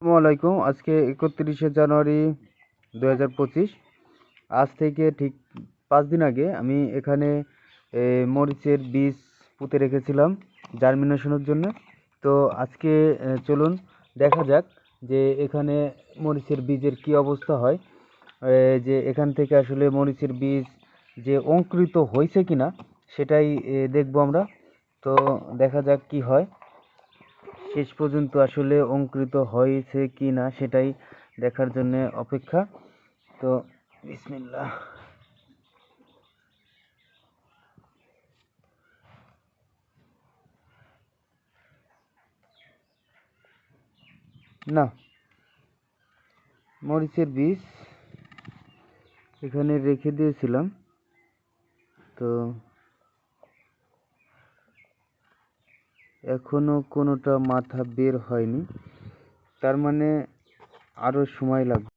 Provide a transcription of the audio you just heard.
আসসালামু আলাইকুম। আজকে 31শে জানুয়ারি 2025। আজ থেকে ঠিক 5 দিন আগে আমি এখানে মরিচের বীজ পুঁতে রেখেছিলাম জার্মিনেশনের জন্য। তো আজকে চলুন দেখা যাক যে এখানে মরিচের বীজের কি অবস্থা হয়, যে এখান থেকে আসলে মরিচের বীজ যে অঙ্কুরিত হয়েছে কিনা সেটাই দেখব আমরা। তো দেখা যাক কি হয়, শেষ পর্যন্ত আসলে অঙ্কুরিত হয়েছে কি না সেটাই দেখার জন্য অপেক্ষা। তো বিসমিল্লাহ। না, মরিচের বীজ এখানে রেখে দিয়েছিলাম, তো এখনো কোনোটা মাথা বের হয়নি, তার মানে আরো সময় লাগবে।